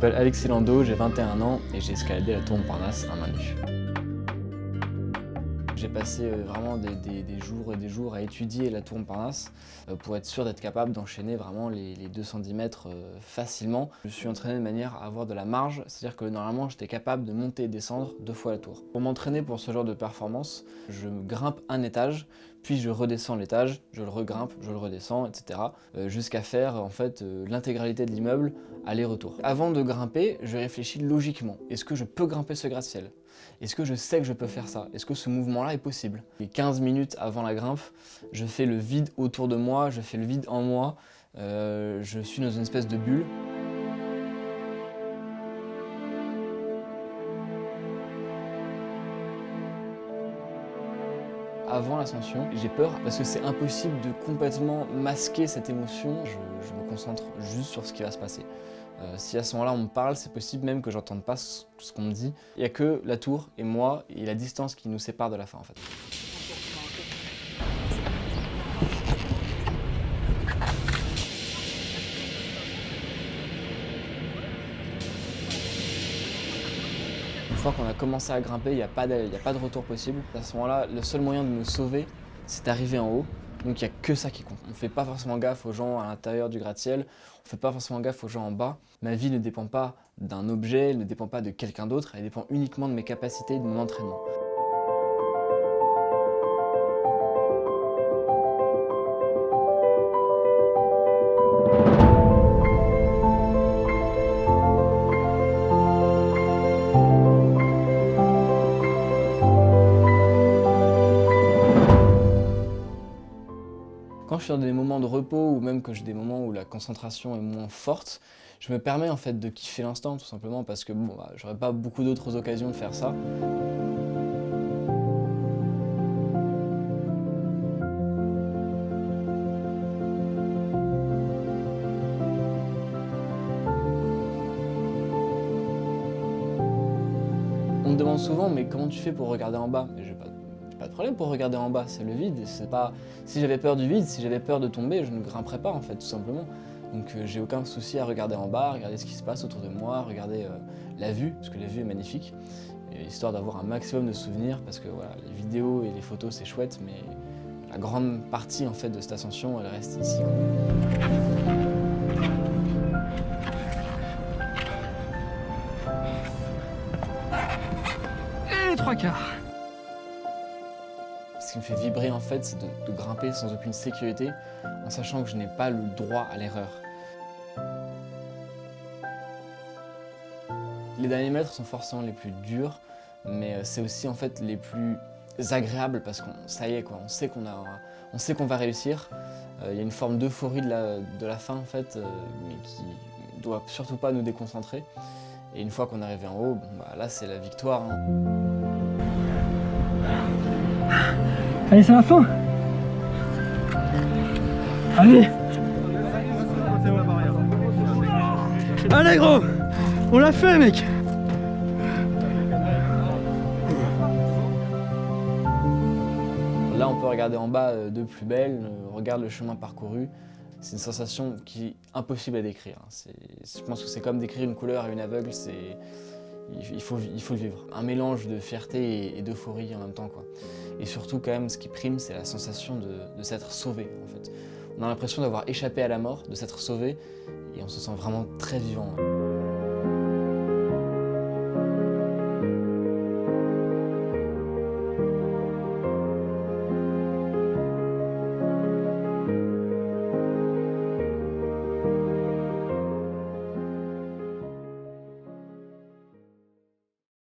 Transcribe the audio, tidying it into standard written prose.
m'appelle Alexis Landau, j'ai 21 ans et j'ai escaladé la tour Montparnasse à main nue. J'ai passé vraiment des jours et des jours à étudier la tour Montparnasse pour être sûr d'être capable d'enchaîner vraiment les 210 mètres facilement. Je me suis entraîné de manière à avoir de la marge, c'est-à-dire que normalement j'étais capable de monter et descendre 2 fois la tour. Pour m'entraîner pour ce genre de performance, je grimpe un étage, puis je redescends l'étage, je le regrimpe, je le redescends, etc. Jusqu'à faire en fait l'intégralité de l'immeuble aller-retour. Avant de grimper, je réfléchis logiquement. Est-ce que je peux grimper ce gratte-ciel ? Est-ce que je sais que je peux faire ça? Est-ce que ce mouvement-là est possible? Et 15 minutes avant la grimpe, je fais le vide autour de moi, je fais le vide en moi, je suis dans une espèce de bulle. Avant l'ascension, j'ai peur parce que c'est impossible de complètement masquer cette émotion. Je me concentre juste sur ce qui va se passer. Si à ce moment-là on me parle, c'est possible même que j'entende pas ce qu'on me dit. Il n'y a que la tour et moi et la distance qui nous sépare de la fin en fait. Une fois qu'on a commencé à grimper, il n'y a pas de retour possible. À ce moment-là, le seul moyen de me sauver, c'est d'arriver en haut. Donc il n'y a que ça qui compte. On ne fait pas forcément gaffe aux gens à l'intérieur du gratte-ciel, on ne fait pas forcément gaffe aux gens en bas. Ma vie ne dépend pas d'un objet, elle ne dépend pas de quelqu'un d'autre, elle dépend uniquement de mes capacités et de mon entraînement. Quand je suis dans des moments de repos ou même que j'ai des moments où la concentration est moins forte, je me permets en fait de kiffer l'instant tout simplement parce que bon, j'aurais pas beaucoup d'autres occasions de faire ça. On me demande souvent mais comment tu fais pour regarder en bas? J'ai pas de problème pour regarder en bas, c'est le vide. C'est pas... Si j'avais peur du vide, si j'avais peur de tomber, je ne grimperais pas en fait, tout simplement. Donc j'ai aucun souci à regarder en bas, regarder ce qui se passe autour de moi, regarder la vue, parce que la vue est magnifique, et histoire d'avoir un maximum de souvenirs, parce que voilà, les vidéos et les photos c'est chouette, mais la grande partie en fait de cette ascension, elle reste ici. Et les 3/4. Ce qui me fait vibrer en fait, c'est de grimper sans aucune sécurité, en sachant que je n'ai pas le droit à l'erreur. Les derniers mètres sont forcément les plus durs, mais c'est aussi en fait les plus agréables parce qu'on ça y est quoi, on sait qu'on va réussir. Il y a une forme d'euphorie de la fin en fait, mais qui ne doit surtout pas nous déconcentrer. Et une fois qu'on est arrivé en haut, bon, là c'est la victoire. Hein. Allez, c'est la fin. Allez. Allez gros, on l'a fait mec. Là on peut regarder en bas de plus belle, on regarde le chemin parcouru. C'est une sensation qui est impossible à décrire. Je pense que c'est comme décrire une couleur à une aveugle, il faut le vivre. Un mélange de fierté et d'euphorie en même temps, quoi. Et surtout, quand même, ce qui prime, c'est la sensation de s'être sauvé, en fait. On a l'impression d'avoir échappé à la mort, de s'être sauvé, et on se sent vraiment très vivant.